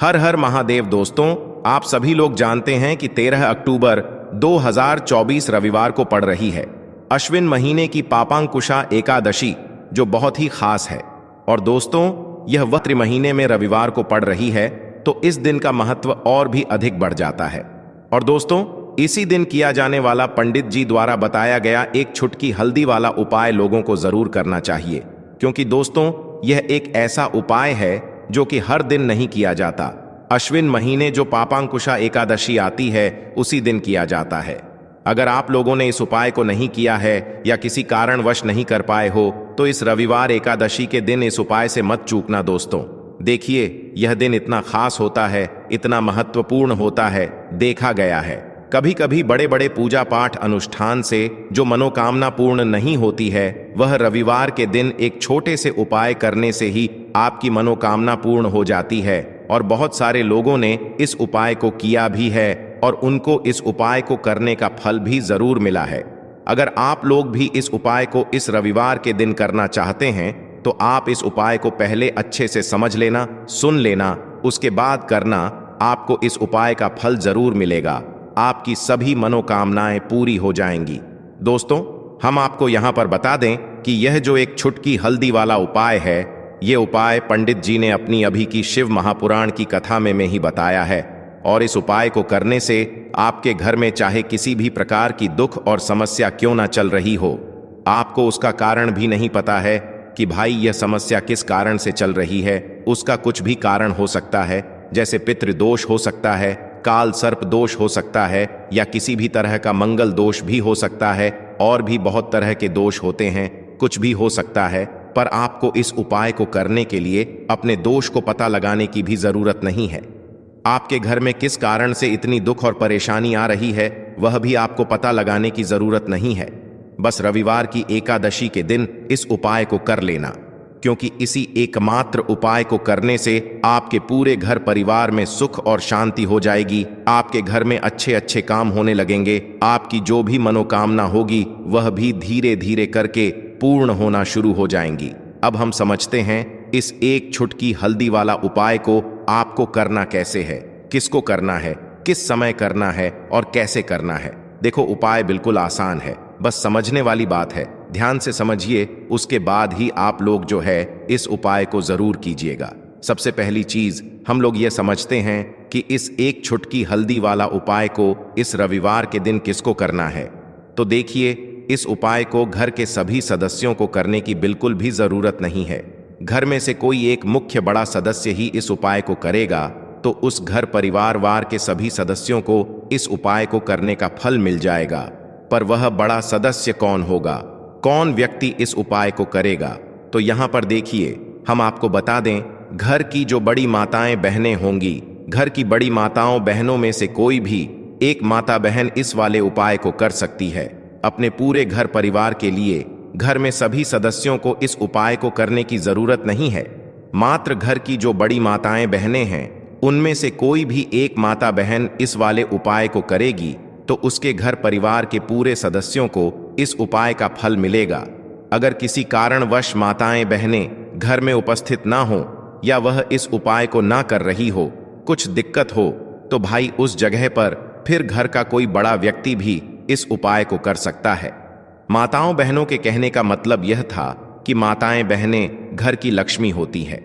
हर हर महादेव दोस्तों, आप सभी लोग जानते हैं कि 13 अक्टूबर 2024 रविवार को पड़ रही है अश्विन महीने की पापांकुशा एकादशी, जो बहुत ही खास है। और दोस्तों, यह वक्र महीने में रविवार को पड़ रही है, तो इस दिन का महत्व और भी अधिक बढ़ जाता है। और दोस्तों, इसी दिन किया जाने वाला पंडित जी द्वारा बताया गया एक छुटकी हल्दी वाला उपाय लोगों को जरूर करना चाहिए, क्योंकि दोस्तों यह एक ऐसा उपाय है जो कि हर दिन नहीं किया जाता। अश्विन महीने जो पापांकुशा एकादशी आती है उसी दिन किया जाता है। अगर आप लोगों ने इस उपाय को नहीं किया है या किसी कारणवश नहीं कर पाए हो, तो इस रविवार एकादशी के दिन इस उपाय से मत चूकना दोस्तों। देखिए, यह दिन इतना खास होता है, इतना महत्वपूर्ण होता है। देखा गया है कभी कभी बड़े बड़े पूजा पाठ अनुष्ठान से जो मनोकामना पूर्ण नहीं होती है, वह रविवार के दिन एक छोटे से उपाय करने से ही आपकी मनोकामना पूर्ण हो जाती है। और बहुत सारे लोगों ने इस उपाय को किया भी है और उनको इस उपाय को करने का फल भी जरूर मिला है। अगर आप लोग भी इस उपाय को इस रविवार के दिन करना चाहते हैं, तो आप इस उपाय को पहले अच्छे से समझ लेना, सुन लेना, उसके बाद करना। आपको इस उपाय का फल जरूर मिलेगा, आपकी सभी मनोकामनाएं पूरी हो जाएंगी। दोस्तों, हम आपको यहां पर बता दें कि यह जो एक छुटकी हल्दी वाला उपाय है, ये उपाय पंडित जी ने अपनी अभी की शिव महापुराण की कथा में ही बताया है। और इस उपाय को करने से आपके घर में चाहे किसी भी प्रकार की दुख और समस्या क्यों ना चल रही हो, आपको उसका कारण भी नहीं पता है कि भाई यह समस्या किस कारण से चल रही है। उसका कुछ भी कारण हो सकता है, जैसे पितृदोष हो सकता है, काल सर्प दोष हो सकता है, या किसी भी तरह का मंगल दोष भी हो सकता है। और भी बहुत तरह के दोष होते हैं, कुछ भी हो सकता है। पर आपको इस उपाय को करने के लिए अपने दोष को पता लगाने की भी जरूरत नहीं है। आपके घर में किस कारण से इतनी दुख और परेशानी आ रही है, वह भी आपको पता लगाने की जरूरत नहीं है। बस रविवार की एकादशी के दिन इस उपाय को कर लेना, क्योंकि इसी एकमात्र उपाय को करने से आपके पूरे घर परिवार में सुख और शांति हो जाएगी। आपके घर में अच्छे अच्छे काम होने लगेंगे। आपकी जो भी मनोकामना होगी वह भी धीरे धीरे करके पूर्ण होना शुरू हो जाएंगी। अब हम समझते हैं इस एक छुटकी हल्दी वाला उपाय को आपको करना कैसे है, किसको करना है, किस समय करना है और कैसे करना है। देखो, उपाय बिल्कुल आसान है, बस समझने वाली बात है। ध्यान से समझिए, उसके बाद ही आप लोग जो है इस उपाय को जरूर कीजिएगा। सबसे पहली चीज हम लोग ये समझते हैं कि इस एक छुटकी हल्दी वाला उपाय को इस रविवार के दिन किसको करना है। तो देखिए, इस उपाय को घर के सभी सदस्यों को करने की बिल्कुल भी जरूरत नहीं है। घर में से कोई एक मुख्य बड़ा सदस्य ही इस उपाय को करेगा, तो उस घर परिवार वार के सभी सदस्यों को इस उपाय को करने का फल मिल जाएगा। पर वह बड़ा सदस्य कौन होगा, कौन व्यक्ति इस उपाय को करेगा? तो यहाँ पर देखिए, हम आपको बता दें, घर की जो बड़ी माताएं बहनें होंगी, घर की बड़ी माताओं बहनों में से कोई भी एक माता बहन इस वाले उपाय को कर सकती है। अपने पूरे घर परिवार के लिए घर में सभी सदस्यों को इस उपाय को करने की जरूरत नहीं है। मात्र घर की जो बड़ी माताएं बहनें हैं, उनमें से कोई भी एक माता बहन इस वाले उपाय को करेगी, तो उसके घर परिवार के पूरे सदस्यों को इस उपाय का फल मिलेगा। अगर किसी कारणवश माताएं बहनें घर में उपस्थित ना हो, या वह इस उपाय को ना कर रही हो, कुछ दिक्कत हो, तो भाई उस जगह पर फिर घर का कोई बड़ा व्यक्ति भी इस उपाय को कर सकता है। माताओं बहनों के कहने का मतलब यह था कि माताएं बहनें घर की लक्ष्मी होती है।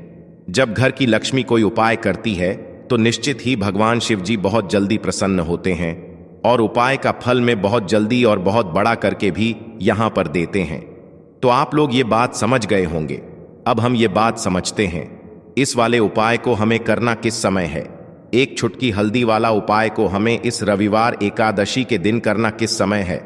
जब घर की लक्ष्मी कोई उपाय करती है, तो निश्चित ही भगवान शिव जी बहुत जल्दी प्रसन्न होते हैं और उपाय का फल में बहुत जल्दी और बहुत बड़ा करके भी यहां पर देते हैं। तो आप लोग ये बात समझ गए होंगे। अब हम ये बात समझते हैं, इस वाले उपाय को हमें करना किस समय है। एक छुटकी हल्दी वाला उपाय को हमें इस रविवार एकादशी के दिन करना किस समय है।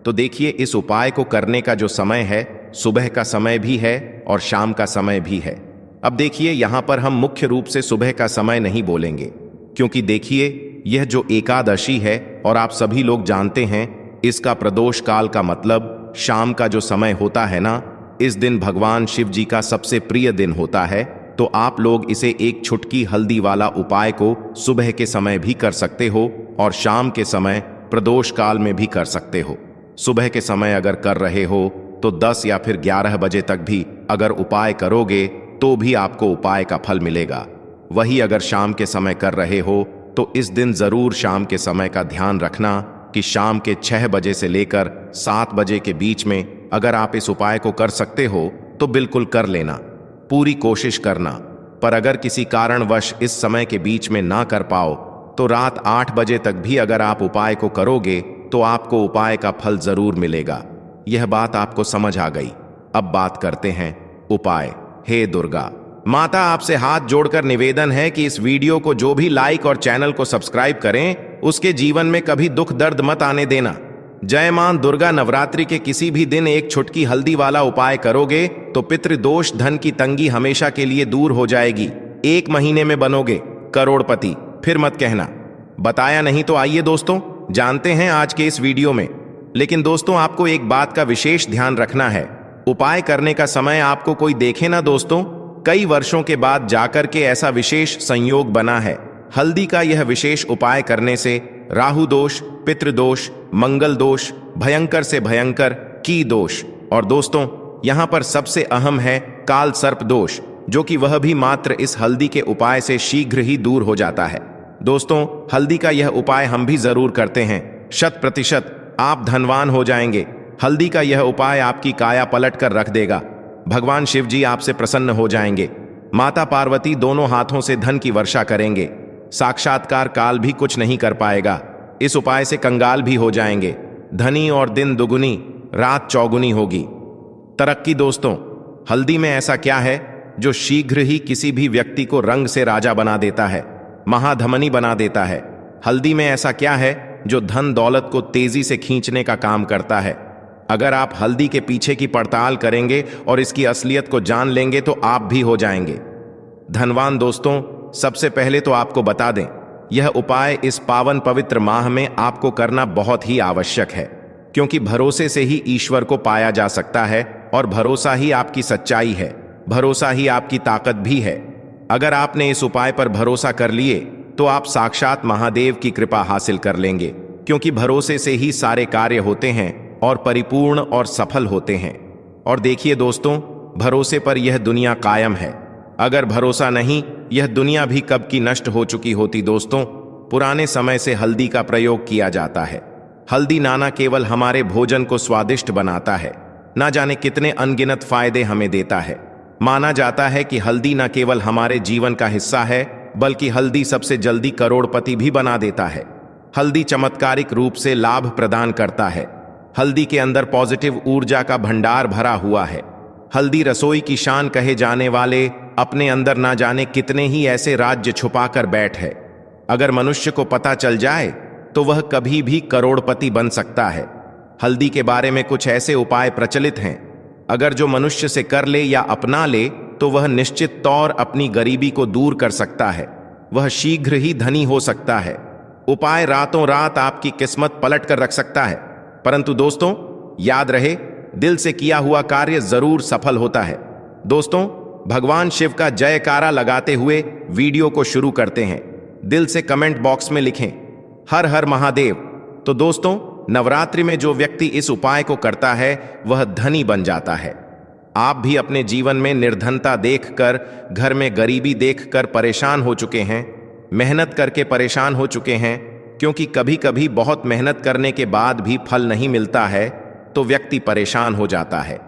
तो देखिए, इस उपाय को करने का जो समय है, सुबह का समय भी है और शाम का समय भी है। अब देखिए, यहां पर हम मुख्य रूप से सुबह का समय नहीं बोलेंगे, क्योंकि देखिए, यह जो एकादशी है और आप सभी लोग जानते हैं, इसका प्रदोष काल का मतलब शाम का जो समय होता है ना, इस दिन भगवान शिव जी का सबसे प्रिय दिन होता है। तो आप लोग इसे एक छुटकी हल्दी वाला उपाय को सुबह के समय भी कर सकते हो और शाम के समय प्रदोष काल में भी कर सकते हो। सुबह के समय अगर कर रहे हो तो 10 या फिर 11 बजे तक भी अगर उपाय करोगे तो भी आपको उपाय का फल मिलेगा। वही अगर शाम के समय कर रहे हो तो इस दिन जरूर शाम के समय का ध्यान रखना कि शाम के 6 बजे से लेकर 7 बजे के बीच में अगर आप इस उपाय को कर सकते हो तो बिल्कुल कर लेना, पूरी कोशिश करना। पर अगर किसी कारणवश इस समय के बीच में ना कर पाओ तो रात 8 बजे तक भी अगर आप उपाय को करोगे तो आपको उपाय का फल जरूर मिलेगा। यह बात आपको समझ आ गई। अब बात करते हैं उपाय। हे दुर्गा माता, आपसे हाथ जोड़कर निवेदन है कि इस वीडियो को जो भी लाइक और चैनल को सब्सक्राइब करें उसके जीवन में कभी दुख दर्द मत आने देना। जय मां दुर्गा। नवरात्रि के किसी भी दिन एक छुटकी हल्दी वाला उपाय करोगे तो पितृदोष, धन की तंगी हमेशा के लिए दूर हो जाएगी। 1 महीने में बनोगे करोड़पति। फिर मत कहना बताया नहीं। तो आइए दोस्तों जानते हैं आज के इस वीडियो में। लेकिन दोस्तों आपको एक बात का विशेष ध्यान रखना है, उपाय करने का समय आपको कोई देखे ना दोस्तों। कई वर्षों के बाद जाकर के ऐसा विशेष संयोग बना है। हल्दी का यह विशेष उपाय करने से राहु दोष, पितृदोष, मंगल दोष, भयंकर से भयंकर की दोष और दोस्तों यहां पर सबसे अहम है काल सर्प दोष, जो कि वह भी मात्र इस हल्दी के उपाय से शीघ्र ही दूर हो जाता है। दोस्तों हल्दी का यह उपाय हम भी जरूर करते हैं। 100% आप धनवान हो जाएंगे। हल्दी का यह उपाय आपकी काया पलट कर रख देगा। भगवान शिव जी आपसे प्रसन्न हो जाएंगे। माता पार्वती दोनों हाथों से धन की वर्षा करेंगे। साक्षात्कार काल भी कुछ नहीं कर पाएगा। इस उपाय से कंगाल भी हो जाएंगे। धनी और दिन दुगुनी रात चौगुनी होगी। तरक्की दोस्तों, हल्दी में ऐसा क्या है जो शीघ्र ही किसी भी व्यक्ति को रंग से राजा बना देता है, महाधमनी बना देता है। हल्दी में ऐसा क्या है जो धन दौलत को तेजी से खींचने का काम करता है। अगर आप हल्दी के पीछे की पड़ताल करेंगे और इसकी असलियत को जान लेंगे तो आप भी हो जाएंगे धनवान। दोस्तों सबसे पहले तो आपको बता दें, यह उपाय इस पावन पवित्र माह में आपको करना बहुत ही आवश्यक है, क्योंकि भरोसे से ही ईश्वर को पाया जा सकता है और भरोसा ही आपकी सच्चाई है, भरोसा ही आपकी ताकत भी है। अगर आपने इस उपाय पर भरोसा कर लिए तो आप साक्षात महादेव की कृपा हासिल कर लेंगे, क्योंकि भरोसे से ही सारे कार्य होते हैं और परिपूर्ण और सफल होते हैं। और देखिए दोस्तों, भरोसे पर यह दुनिया कायम है। अगर भरोसा नहीं, यह दुनिया भी कब की नष्ट हो चुकी होती। दोस्तों पुराने समय से हल्दी का प्रयोग किया जाता है। हल्दी नाना केवल हमारे भोजन को स्वादिष्ट बनाता है, ना जाने कितने अनगिनत फायदे हमें देता है। माना जाता है कि हल्दी न केवल हमारे जीवन का हिस्सा है, बल्कि हल्दी सबसे जल्दी करोड़पति भी बना देता है। हल्दी चमत्कारिक रूप से लाभ प्रदान करता है। हल्दी के अंदर पॉजिटिव ऊर्जा का भंडार भरा हुआ है। हल्दी रसोई की शान कहे जाने वाले अपने अंदर ना जाने कितने ही ऐसे राज्य छुपाकर बैठ है। अगर मनुष्य को पता चल जाए तो वह कभी भी करोड़पति बन सकता है। हल्दी के बारे में कुछ ऐसे उपाय प्रचलित हैं, अगर जो मनुष्य से कर ले या अपना ले तो वह निश्चित तौर अपनी गरीबी को दूर कर सकता है। वह शीघ्र ही धनी हो सकता है। उपाय रातों रात आपकी किस्मत पलट कर रख सकता है। परंतु दोस्तों याद रहे, दिल से किया हुआ कार्य जरूर सफल होता है। दोस्तों भगवान शिव का जयकारा लगाते हुए वीडियो को शुरू करते हैं। दिल से कमेंट बॉक्स में लिखें हर हर महादेव। तो दोस्तों नवरात्रि में जो व्यक्ति इस उपाय को करता है वह धनी बन जाता है। आप भी अपने जीवन में निर्धनता देखकर, घर में गरीबी देखकर परेशान हो चुके हैं, मेहनत करके परेशान हो चुके हैं, क्योंकि कभी कभी बहुत मेहनत करने के बाद भी फल नहीं मिलता है तो व्यक्ति परेशान हो जाता है।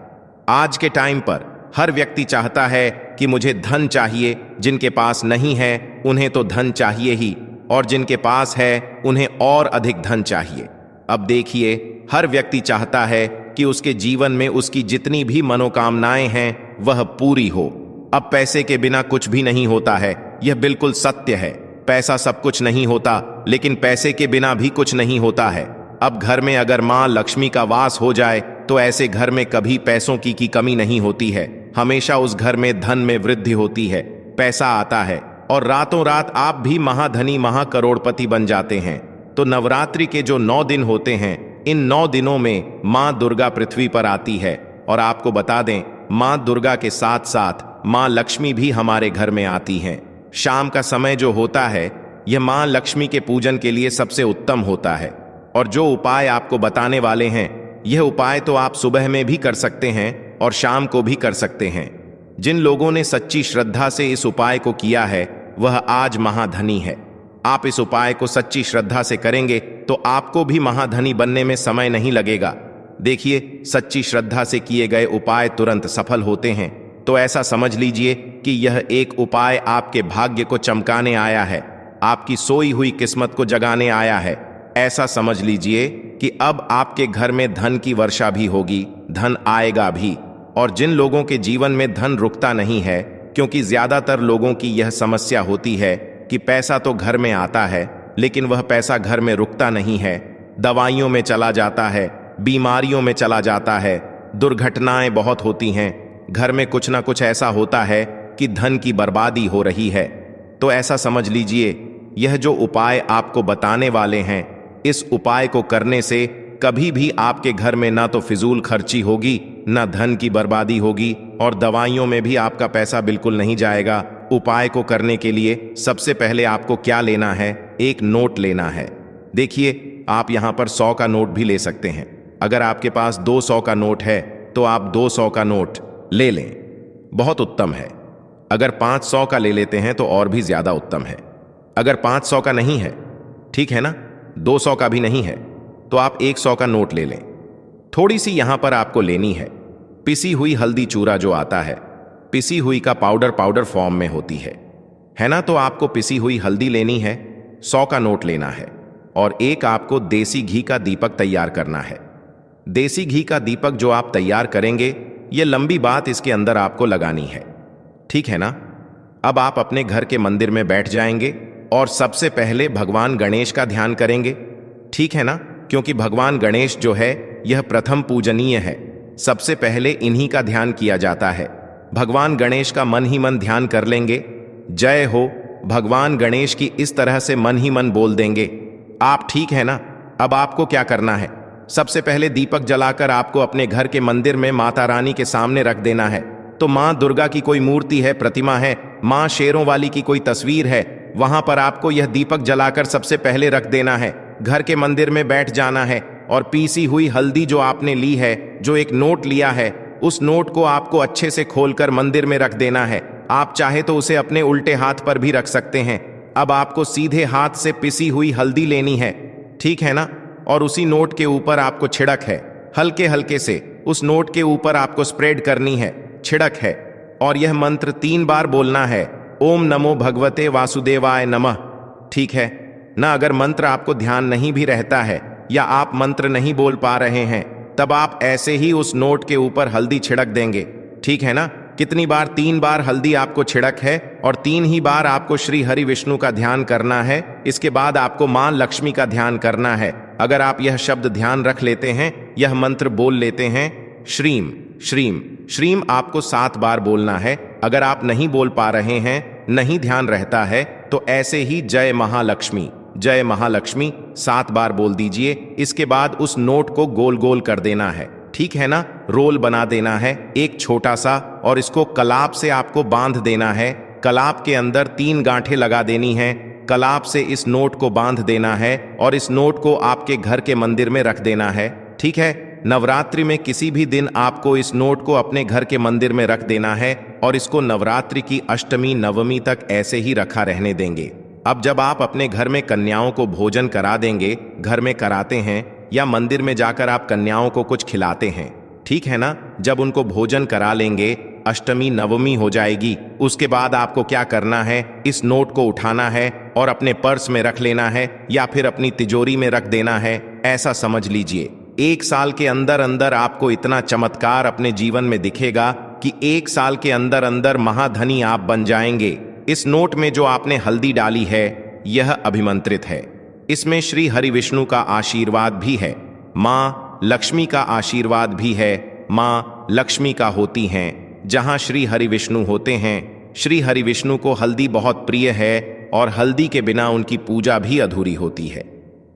आज के टाइम पर हर व्यक्ति चाहता है कि मुझे धन चाहिए, जिनके पास नहीं है उन्हें तो धन चाहिए ही, और जिनके पास है उन्हें और अधिक धन चाहिए। अब देखिए, हर व्यक्ति चाहता है कि उसके जीवन में उसकी जितनी भी मनोकामनाएं हैं वह पूरी हो। अब पैसे के बिना कुछ भी नहीं होता है, यह बिल्कुल सत्य है। पैसा सब कुछ नहीं होता, लेकिन पैसे के बिना भी कुछ नहीं होता है। अब घर में अगर मां लक्ष्मी का वास हो जाए तो ऐसे घर में कभी पैसों की कमी नहीं होती है। हमेशा उस घर में धन में वृद्धि होती है, पैसा आता है और रातों रात आप भी महाधनी महाकरोड़पति बन जाते हैं। तो नवरात्रि के जो 9 दिन होते हैं, इन 9 दिनों में मां दुर्गा पृथ्वी पर आती है। और आपको बता दें, मां दुर्गा के साथ साथ मां लक्ष्मी भी हमारे घर में आती हैं। शाम का समय जो होता है यह मां लक्ष्मी के पूजन के लिए सबसे उत्तम होता है। और जो उपाय आपको बताने वाले हैं, यह उपाय तो आप सुबह में भी कर सकते हैं और शाम को भी कर सकते हैं। जिन लोगों ने सच्ची श्रद्धा से इस उपाय को किया है वह आज महाधनी है। आप इस उपाय को सच्ची श्रद्धा से करेंगे तो आपको भी महाधनी बनने में समय नहीं लगेगा। देखिए, सच्ची श्रद्धा से किए गए उपाय तुरंत सफल होते हैं। तो ऐसा समझ लीजिए कि यह एक उपाय आपके भाग्य को चमकाने आया है, आपकी सोई हुई किस्मत को जगाने आया है। ऐसा समझ लीजिए कि अब आपके घर में धन की वर्षा भी होगी, धन आएगा भी। और जिन लोगों के जीवन में धन रुकता नहीं है, क्योंकि ज्यादातर लोगों की यह समस्या होती है कि पैसा तो घर में आता है लेकिन वह पैसा घर में रुकता नहीं है, दवाइयों में चला जाता है, बीमारियों में चला जाता है, दुर्घटनाएं बहुत होती हैं, घर में कुछ ना कुछ ऐसा होता है कि धन की बर्बादी हो रही है। तो ऐसा समझ लीजिए, यह जो उपाय आपको बताने वाले हैं, इस उपाय को करने से कभी भी आपके घर में ना तो फिजूल खर्ची होगी, ना धन की बर्बादी होगी, और दवाइयों में भी आपका पैसा बिल्कुल नहीं जाएगा। उपाय को करने के लिए सबसे पहले आपको क्या लेना है? एक नोट लेना है। देखिए, आप यहां पर 100 का नोट भी ले सकते हैं। अगर आपके पास 200 का नोट है तो आप 200 का नोट ले लें, बहुत उत्तम है। अगर 500 का ले लेते हैं तो और भी ज्यादा उत्तम है। अगर 500 का नहीं है, ठीक है ना, 200 का भी नहीं है, तो आप 100 का नोट ले लें। थोड़ी सी यहां पर आपको लेनी है पिसी हुई हल्दी चूरा जो आता है, पिसी हुई का पाउडर फॉर्म में होती है ना। तो आपको पिसी हुई हल्दी लेनी है, 100 का नोट लेना है, और एक आपको देसी घी का दीपक तैयार करना है। देसी घी का दीपक जो आप तैयार करेंगे, ये लंबी बात इसके अंदर आपको लगानी है, ठीक है ना। अब आप अपने घर के मंदिर में बैठ जाएंगे और सबसे पहले भगवान गणेश का ध्यान करेंगे, ठीक है ना, क्योंकि भगवान गणेश जो है यह प्रथम पूजनीय है। सबसे पहले इन्हीं का ध्यान किया जाता है। भगवान गणेश का मन ही मन ध्यान कर लेंगे, जय हो भगवान गणेश की इस तरह से मन ही मन बोल देंगे आप, ठीक है ना। अब आपको क्या करना है? सबसे पहले दीपक जलाकर आपको अपने घर के मंदिर में माता रानी के सामने रख देना है। तो मां दुर्गा की कोई मूर्ति है, प्रतिमा है, मां शेरों वाली की कोई तस्वीर है, वहां पर आपको यह दीपक जलाकर सबसे पहले रख देना है। घर के मंदिर में बैठ जाना है और पीसी हुई हल्दी जो आपने ली है, जो एक नोट लिया है, उस नोट को आपको अच्छे से खोलकर मंदिर में रख देना है। आप चाहे तो उसे अपने उल्टे हाथ पर भी रख सकते हैं। अब आपको सीधे हाथ से पिसी हुई हल्दी लेनी है, ठीक है ना, और उसी नोट के ऊपर आपको छिड़क है, हल्के हल्के से उस नोट के ऊपर आपको स्प्रेड करनी है, छिड़क है, और यह मंत्र 3 बार बोलना है, ओम नमो भगवते वासुदेवाय नमः, ठीक है ना। अगर मंत्र आपको ध्यान नहीं भी रहता है या आप मंत्र नहीं बोल पा रहे हैं, तब आप ऐसे ही उस नोट के ऊपर हल्दी छिड़क देंगे, ठीक है ना। कितनी बार? 3 बार हल्दी आपको छिड़क है, और 3 ही बार आपको श्री हरि विष्णु का ध्यान करना है। इसके बाद आपको मां लक्ष्मी का ध्यान करना है। अगर आप यह शब्द ध्यान रख लेते हैं, यह मंत्र बोल लेते हैं, श्रीम श्रीम श्रीम आपको 7 बार बोलना है। अगर आप नहीं बोल पा रहे हैं, नहीं ध्यान रहता है, तो ऐसे ही जय महालक्ष्मी 7 बार बोल दीजिए। इसके बाद उस नोट को गोल गोल कर देना है, ठीक है ना, रोल बना देना है एक छोटा सा, और इसको कलाप से आपको बांध देना है। कलाप के अंदर 3 गांठें लगा देनी है। कलाप से इस नोट को बांध देना है और इस नोट को आपके घर के मंदिर में रख देना है, ठीक है। नवरात्रि में किसी भी दिन आपको इस नोट को अपने घर के मंदिर में रख देना है, और इसको नवरात्रि की अष्टमी नवमी तक ऐसे ही रखा रहने देंगे। अब जब आप अपने घर में कन्याओं को भोजन करा देंगे, घर में कराते हैं या मंदिर में जाकर आप कन्याओं को कुछ खिलाते हैं, ठीक है ना, जब उनको भोजन करा लेंगे, अष्टमी नवमी हो जाएगी। उसके बाद आपको क्या करना है? इस नोट को उठाना है और अपने पर्स में रख लेना है या फिर अपनी तिजोरी में रख देना है। ऐसा समझ लीजिए 1 साल के अंदर अंदर आपको इतना चमत्कार अपने जीवन में दिखेगा कि 1 साल के अंदर अंदर महाधनी आप बन जाएंगे। इस नोट में जो आपने हल्दी डाली है, यह अभिमंत्रित है। इसमें श्री हरि विष्णु का आशीर्वाद भी है, मां लक्ष्मी का आशीर्वाद भी है। मां लक्ष्मी का होती हैं जहां श्री हरि विष्णु होते हैं। श्री हरि विष्णु को हल्दी बहुत प्रिय है, और हल्दी के बिना उनकी पूजा भी अधूरी होती है।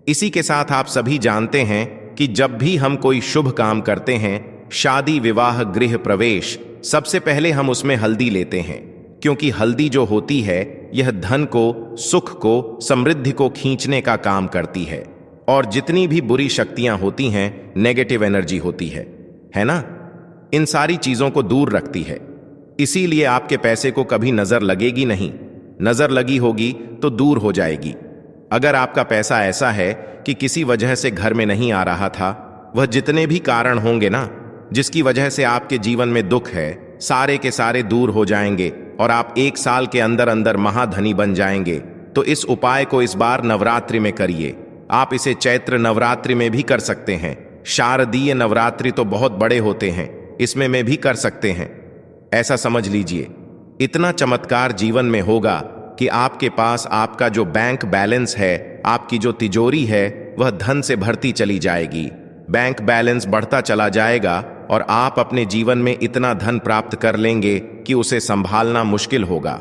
इसी के साथ आप सभी जानते हैं कि जब भी हम कोई शुभ काम करते हैं, शादी विवाह गृह प्रवेश, सबसे पहले हम उसमें हल्दी लेते हैं, क्योंकि हल्दी जो होती है यह धन को, सुख को, समृद्धि को खींचने का काम करती है, और जितनी भी बुरी शक्तियां होती हैं, नेगेटिव एनर्जी होती है ना, इन सारी चीजों को दूर रखती है। इसीलिए आपके पैसे को कभी नजर लगेगी नहीं। नजर लगी होगी तो दूर हो जाएगी। अगर आपका पैसा ऐसा है कि किसी वजह से घर में नहीं आ रहा था, वह जितने भी कारण होंगे ना जिसकी वजह से आपके जीवन में दुख है, सारे के सारे दूर हो जाएंगे और आप 1 साल के अंदर अंदर महाधनी बन जाएंगे। तो इस उपाय को इस बार नवरात्रि में करिए। आप इसे चैत्र नवरात्रि में भी कर सकते हैं। शारदीय नवरात्रि तो बहुत बड़े होते हैं, इसमें में भी कर सकते हैं। ऐसा समझ लीजिए, इतना चमत्कार जीवन में होगा कि आपके पास आपका जो बैंक बैलेंस है, आपकी जो तिजोरी है, वह धन से भरती चली जाएगी। बैंक बैलेंस बढ़ता चला जाएगा और आप अपने जीवन में इतना धन प्राप्त कर लेंगे कि उसे संभालना मुश्किल होगा।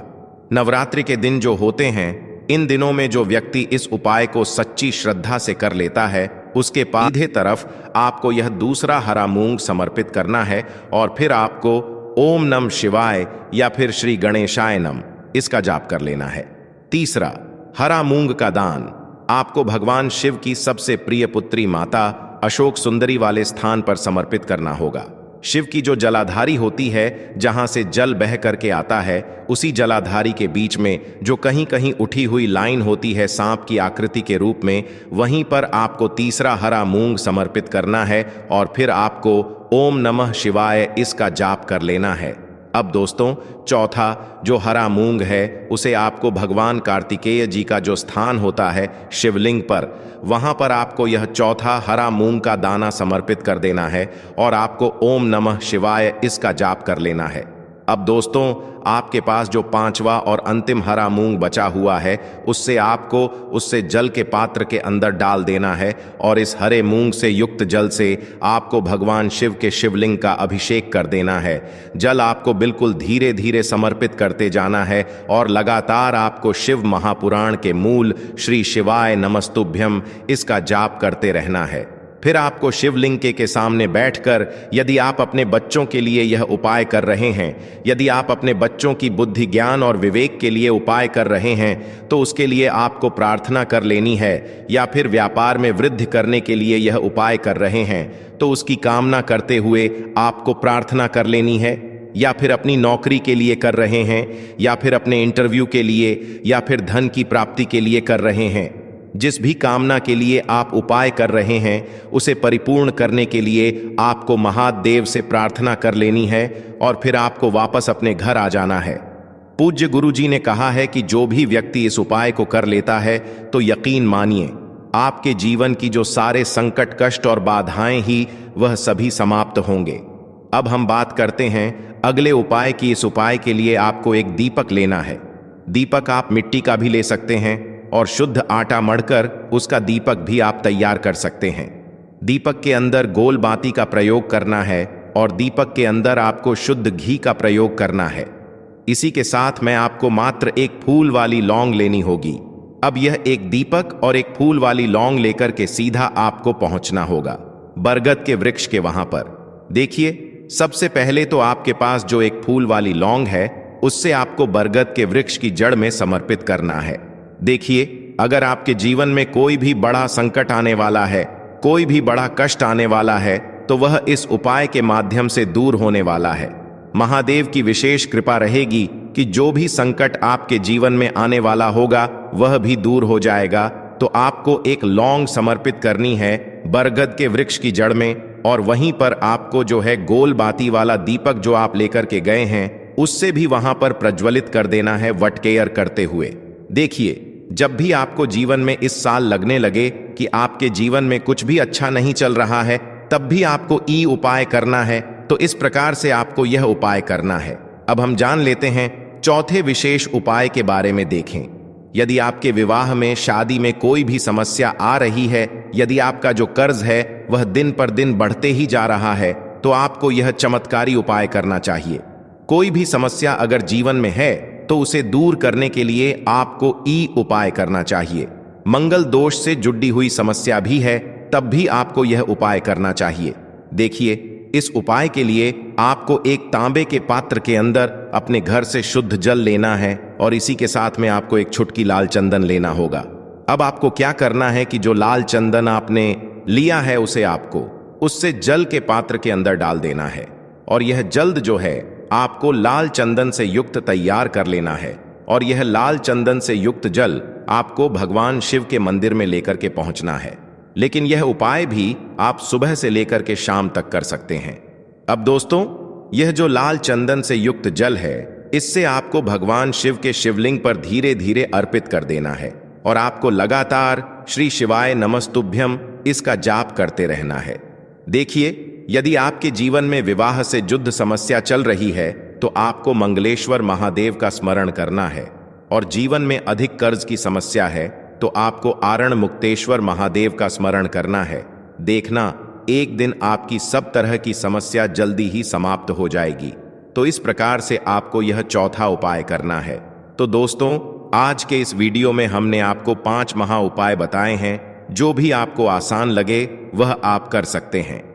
नवरात्रि के दिन जो होते हैं, इन दिनों में जो व्यक्ति इस उपाय को सच्ची श्रद्धा से कर लेता है, उसके सीधे तरफ आपको यह दूसरा हरा मूंग समर्पित करना है और फिर आपको ओम नमः शिवाय या फिर श्री गणेशाय नम इसका जाप कर लेना है। तीसरा, हरा मूंग का दान आपको भगवान शिव की सबसे प्रिय पुत्री माता अशोक सुंदरी वाले स्थान पर समर्पित करना होगा। शिव की जो जलाधारी होती है, जहां से जल बह करके आता है, उसी जलाधारी के बीच में जो कहीं कहीं उठी हुई लाइन होती है सांप की आकृति के रूप में, वहीं पर आपको तीसरा हरा मूंग समर्पित करना है और फिर आपको ओम नमः शिवाय इसका जाप कर लेना है। अब दोस्तों, चौथा जो हरा मूंग है, उसे आपको भगवान कार्तिकेय जी का जो स्थान होता है शिवलिंग पर, वहां पर आपको यह चौथा हरा मूंग का दाना समर्पित कर देना है और आपको ओम नमः शिवाय इसका जाप कर लेना है। अब दोस्तों, आपके पास जो 5वां और अंतिम हरा मूंग बचा हुआ है, उससे जल के पात्र के अंदर डाल देना है और इस हरे मूंग से युक्त जल से आपको भगवान शिव के शिवलिंग का अभिषेक कर देना है। जल आपको बिल्कुल धीरे धीरे समर्पित करते जाना है और लगातार आपको शिव महापुराण के मूल श्री शिवाय नमस्तुभ्यम इसका जाप करते रहना है। फिर आपको शिवलिंग के सामने बैठकर, यदि आप अपने बच्चों के लिए यह उपाय कर रहे हैं, यदि आप अपने बच्चों की बुद्धि ज्ञान और विवेक के लिए उपाय कर रहे हैं, तो उसके लिए आपको प्रार्थना कर लेनी है। या फिर व्यापार में वृद्धि करने के लिए यह उपाय कर रहे हैं, तो उसकी कामना करते हुए आपको प्रार्थना कर लेनी है। या फिर अपनी नौकरी के लिए कर रहे हैं, या फिर अपने इंटरव्यू के लिए, या फिर धन की प्राप्ति के लिए कर रहे हैं, जिस भी कामना के लिए आप उपाय कर रहे हैं, उसे परिपूर्ण करने के लिए आपको महादेव से प्रार्थना कर लेनी है और फिर आपको वापस अपने घर आ जाना है। पूज्य गुरु जी ने कहा है कि जो भी व्यक्ति इस उपाय को कर लेता है, तो यकीन मानिए आपके जीवन की जो सारे संकट, कष्ट और बाधाएं ही वह सभी समाप्त होंगे। अब हम बात करते हैं अगले उपाय की। इस उपाय के लिए आपको एक दीपक लेना है। दीपक आप मिट्टी का भी ले सकते हैं और शुद्ध आटा मढ़कर उसका दीपक भी आप तैयार कर सकते हैं। दीपक के अंदर गोल बाती का प्रयोग करना है और दीपक के अंदर आपको शुद्ध घी का प्रयोग करना है। इसी के साथ में आपको मात्र एक फूल वाली लौंग लेनी होगी। अब यह एक दीपक और एक फूल वाली लौंग लेकर के सीधा आपको पहुंचना होगा बरगद के वृक्ष के वहां पर। देखिए, सबसे पहले तो आपके पास जो एक फूल वाली लौंग है, उससे आपको बरगद के वृक्ष की जड़ में समर्पित करना है। देखिए, अगर आपके जीवन में कोई भी बड़ा संकट आने वाला है, कोई भी बड़ा कष्ट आने वाला है, तो वह इस उपाय के माध्यम से दूर होने वाला है। महादेव की विशेष कृपा रहेगी कि जो भी संकट आपके जीवन में आने वाला होगा, वह भी दूर हो जाएगा। तो आपको एक लौंग समर्पित करनी है बरगद के वृक्ष की जड़ में, और वहीं पर आपको जो है गोल बाती वाला दीपक जो आप लेकर के गए हैं, उससे भी वहां पर प्रज्वलित कर देना है वटकेयर करते हुए। देखिए, जब भी आपको जीवन में इस साल लगने लगे कि आपके जीवन में कुछ भी अच्छा नहीं चल रहा है, तब भी आपको ई उपाय करना है। तो इस प्रकार से आपको यह उपाय करना है। अब हम जान लेते हैं चौथे विशेष उपाय के बारे में। देखें, यदि आपके विवाह में, शादी में कोई भी समस्या आ रही है, यदि आपका जो कर्ज है वह दिन पर दिन बढ़ते ही जा रहा है, तो आपको यह चमत्कारी उपाय करना चाहिए। कोई भी समस्या अगर जीवन में है, तो उसे दूर करने के लिए आपको ई उपाय करना चाहिए। मंगल दोष से जुड़ी हुई समस्या भी है, तब भी आपको यह उपाय करना चाहिए। देखिए, इस उपाय के लिए आपको एक तांबे के पात्र के अंदर अपने घर से शुद्ध जल लेना है और इसी के साथ में आपको एक चुटकी लाल चंदन लेना होगा। अब आपको क्या करना है कि जो लाल चंदन आपने लिया है, उसे आपको उससे जल के पात्र के अंदर डाल देना है और यह जल्द जो है आपको लाल चंदन से युक्त तैयार कर लेना है। और यह लाल चंदन से युक्त जल आपको भगवान शिव के मंदिर में लेकर के पहुंचना है। लेकिन यह उपाय भी आप सुबह से लेकर के शाम तक कर सकते हैं। अब दोस्तों, यह जो लाल चंदन से युक्त जल है, इससे आपको भगवान शिव के शिवलिंग पर धीरे धीरे अर्पित कर देना है और आपको लगातार श्री शिवाय नमस्तुभ्यम इसका जाप करते रहना है। देखिए, यदि आपके जीवन में विवाह से जुद्ध समस्या चल रही है तो आपको मंगलेश्वर महादेव का स्मरण करना है, और जीवन में अधिक कर्ज की समस्या है तो आपको आरण मुक्तेश्वर महादेव का स्मरण करना है। देखना, एक दिन आपकी सब तरह की समस्या जल्दी ही समाप्त हो जाएगी। तो इस प्रकार से आपको यह चौथा उपाय करना है। तो दोस्तों, आज के इस वीडियो में हमने आपको 5 महा उपाय बताए हैं। जो भी आपको आसान लगे वह आप कर सकते हैं।